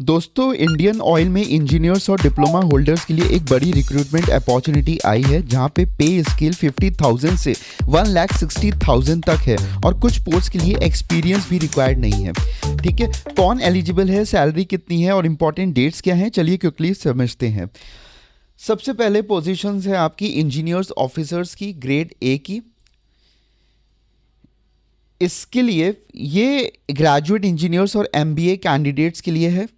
दोस्तों, Indian oil में engineers और डिप्लोमा होल्डर्स के लिए एक बड़ी रिक्रूटमेंट अपॉर्चुनिटी आई है, जहां पे पे स्केल 50,000 से 1,60,000 तक है और कुछ पोस्ट के लिए एक्सपीरियंस भी रिक्वायर्ड नहीं है। ठीक है, कौन एलिजिबल है, सैलरी कितनी है और इंपॉर्टेंट डेट्स क्या हैं, चलिए क्विकली समझते हैं। सबसे पहले पोजीशंस है आपकी इंजीनियर्स ऑफिसर्स की, ग्रेड ए की। इसके लिए ये ग्रेजुएट इंजीनियर्स और एमबीए कैंडिडेट्स के लिए है।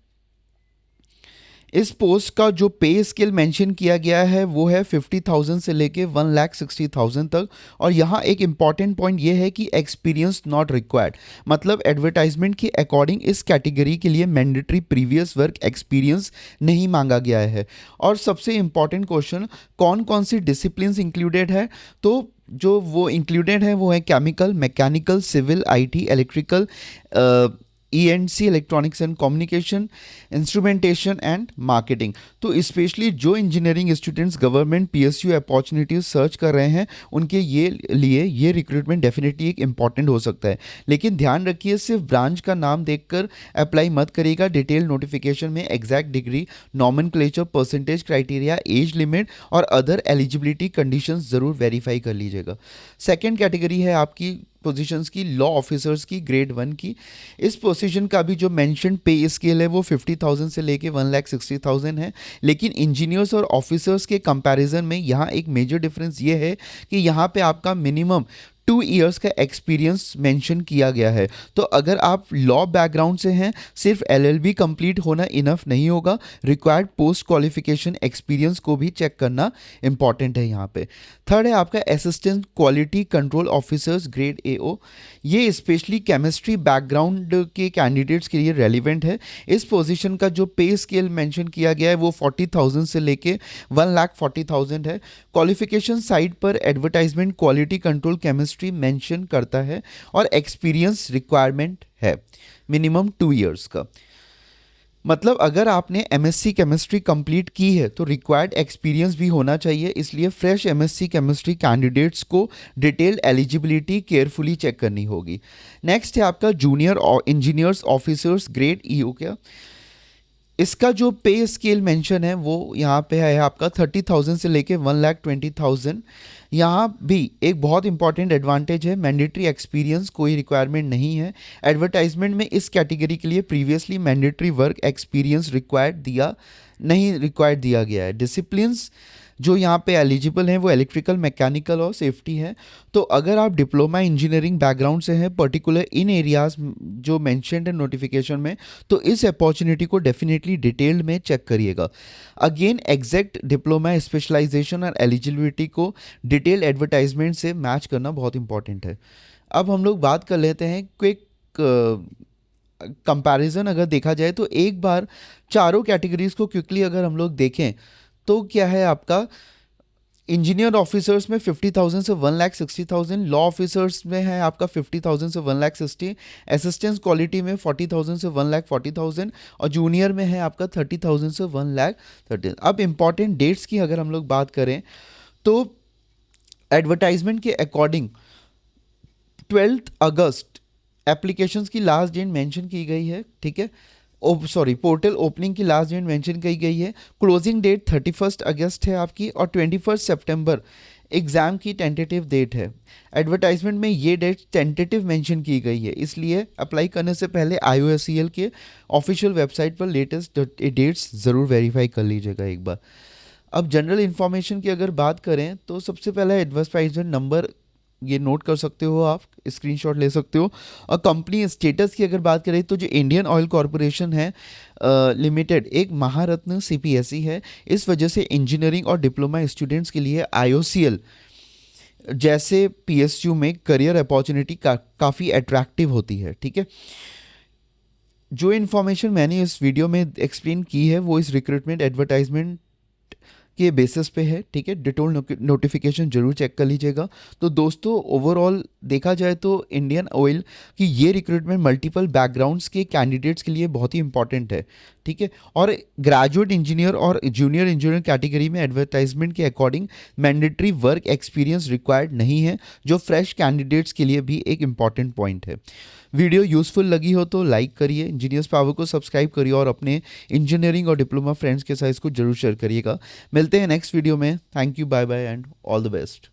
इस पोस्ट का जो पे स्केल मेंशन किया गया है वो है 50,000 से लेके 1,60,000 तक। और यहाँ एक इम्पॉर्टेंट पॉइंट ये है कि एक्सपीरियंस नॉट रिक्वायर्ड, मतलब एडवर्टाइजमेंट के अकॉर्डिंग इस कैटेगरी के लिए मैंडेटरी प्रीवियस वर्क एक्सपीरियंस नहीं मांगा गया है। और सबसे इम्पॉर्टेंट क्वेश्चन, कौन कौन सी डिसिप्लिन्स इंक्लूडेड है, तो जो वो इंक्लूडेड है वो है chemical, mechanical, civil, IT, electrical, ENC electronics and communication, instrumentation and marketing. तो स्पेशली जो engineering students government PSU opportunities search कर रहे हैं उनके ये रिक्रूटमेंट डेफिनेटली एक इंपॉर्टेंट हो सकता है। लेकिन ध्यान रखिए, सिर्फ ब्रांच का नाम देखकर अप्लाई मत करिएगा। डिटेल नोटिफिकेशन में exact degree, nomenclature, percentage criteria, age limit और अदर एलिजिबिलिटी कंडीशंस ज़रूर वेरीफाई कर लीजिएगा। सेकेंड कैटेगरी है आपकी पोजीशंस की, लॉ ऑफिसर्स की, ग्रेड 1 की। इस पोजीशन का भी जो मेंशन पे स्केल है वो 50,000 से लेके 1,60,000 है। लेकिन इंजीनियर्स और ऑफिसर्स के कंपैरिजन में यहाँ एक मेजर डिफरेंस ये है कि यहाँ पे आपका मिनिमम 2 ईयर्स का एक्सपीरियंस मेंशन किया गया है। तो अगर आप लॉ बैकग्राउंड से हैं, सिर्फ एलएलबी कंप्लीट होना इनफ नहीं होगा, रिक्वायर्ड पोस्ट क्वालिफिकेशन एक्सपीरियंस को भी चेक करना इंपॉर्टेंट है यहाँ पे। थर्ड है आपका assistant quality control officers, grade AO. ये स्पेशली केमिस्ट्री बैकग्राउंड के कैंडिडेट्स के लिए रेलिवेंट है। इस पोजीशन का जो पे स्केल मेंशन किया गया है वो 40,000 से लेके 1,40,000 है। क्वालिफिकेशन साइट पर advertisement quality control chemistry mention करता है और एक्सपीरियंस रिक्वायरमेंट है मिनिमम 2 इयर्स का। मतलब अगर आपने एमएससी केमिस्ट्री कंप्लीट की है तो रिक्वायर्ड एक्सपीरियंस भी होना चाहिए। इसलिए फ्रेश एमएससी केमिस्ट्री कैंडिडेट्स को डिटेल्ड एलिजिबिलिटी केयरफुली चेक करनी होगी। नेक्स्ट है आपका junior engineers officers, grade EO का। इसका जो पे स्केल मेंशन है वो यहाँ पे है आपका 30,000 से लेके 1,20,000। यहाँ भी एक बहुत इंपॉर्टेंट एडवांटेज है, मैंडेटरी एक्सपीरियंस कोई रिक्वायरमेंट नहीं है। एडवर्टाइजमेंट में इस कैटेगरी के लिए previously mandatory work experience required दिया गया है। डिसिप्लिन्स जो यहाँ पे एलिजिबल हैं वो इलेक्ट्रिकल, मैकेनिकल और सेफ्टी है। तो अगर आप डिप्लोमा इंजीनियरिंग बैकग्राउंड से हैं, पर्टिकुलर इन एरियाज जो मेंशन्ड है नोटिफिकेशन में, तो इस अपॉर्चुनिटी को डेफिनेटली डिटेल्ड में चेक करिएगा। अगेन एग्जैक्ट डिप्लोमा स्पेशलाइजेशन और एलिजिबिलिटी को डिटेल एडवर्टाइजमेंट से मैच करना बहुत इंपॉर्टेंट है। अब हम लोग बात कर लेते हैं क्विक कंपैरिजन। अगर देखा जाए तो एक बार चारों कैटेगरीज को क्विकली अगर हम लोग देखें तो क्या है आपका, इंजीनियर ऑफिसर्स में 50,000 से 1,60,000, लॉ ऑफिसर्स में है आपका 50,000 से 1,60,000, असिस्टेंट क्वालिटी में 40,000 से 1,40,000 और जूनियर में है आपका 30,000 से 1,30,000। अब इंपॉर्टेंट डेट्स की अगर हम लोग बात करें तो एडवर्टाइजमेंट के अकॉर्डिंग 12 अगस्त एप्लीकेशंस की लास्ट डेट मेंशन की गई है। ठीक है, पोर्टल ओपनिंग की लास्ट डेट मेंशन की गई है। क्लोजिंग डेट 31 अगस्त है आपकी और 21 सितंबर एग्ज़ाम की टेंटेटिव डेट है। एडवर्टाइजमेंट में ये डेट टेंटेटिव मेंशन की गई है, इसलिए अप्लाई करने से पहले IOSCL के ऑफिशियल वेबसाइट पर लेटेस्ट डेट्स ज़रूर वेरीफाई कर लीजिएगा एक बार। अब जनरल इन्फॉर्मेशन की अगर बात करें तो सबसे पहला एडवर्टाइजमेंट नंबर ये नोट कर सकते हो, आप स्क्रीनशॉट ले सकते हो। और कंपनी स्टेटस की अगर बात करें तो जो इंडियन ऑयल कॉरपोरेशन है लिमिटेड एक महारत्न CPSE है। इस वजह से इंजीनियरिंग और डिप्लोमा स्टूडेंट्स के लिए IOCL जैसे PSU में करियर अपॉर्चुनिटी काफ़ी अट्रैक्टिव होती है। ठीक है, जो इन्फॉर्मेशन मैंने इस वीडियो में एक्सप्लेन की है वो इस रिक्रूटमेंट एडवर्टाइजमेंट के बेसिस पे है। ठीक है, डिटेल नोटिफिकेशन जरूर चेक कर लीजिएगा। तो दोस्तों, ओवरऑल देखा जाए तो इंडियन ऑयल की ये रिक्रूटमेंट मल्टीपल बैकग्राउंड्स के कैंडिडेट्स के लिए बहुत ही इंपॉर्टेंट है। ठीक है, और ग्रेजुएट इंजीनियर और जूनियर इंजीनियर कैटेगरी में एडवर्टाइजमेंट के according mandatory work experience required नहीं है, जो फ्रेश कैंडिडेट्स के लिए भी एक इंपॉर्टेंट पॉइंट है। वीडियो यूज़फुल लगी हो तो लाइक करिए, इंजीनियर्स पावर को सब्सक्राइब करिए और अपने इंजीनियरिंग और डिप्लोमा फ्रेंड्स के साथ इसको जरूर शेयर करिएगा। मिलते हैं नेक्स्ट वीडियो में। Thank you, bye bye and all the best.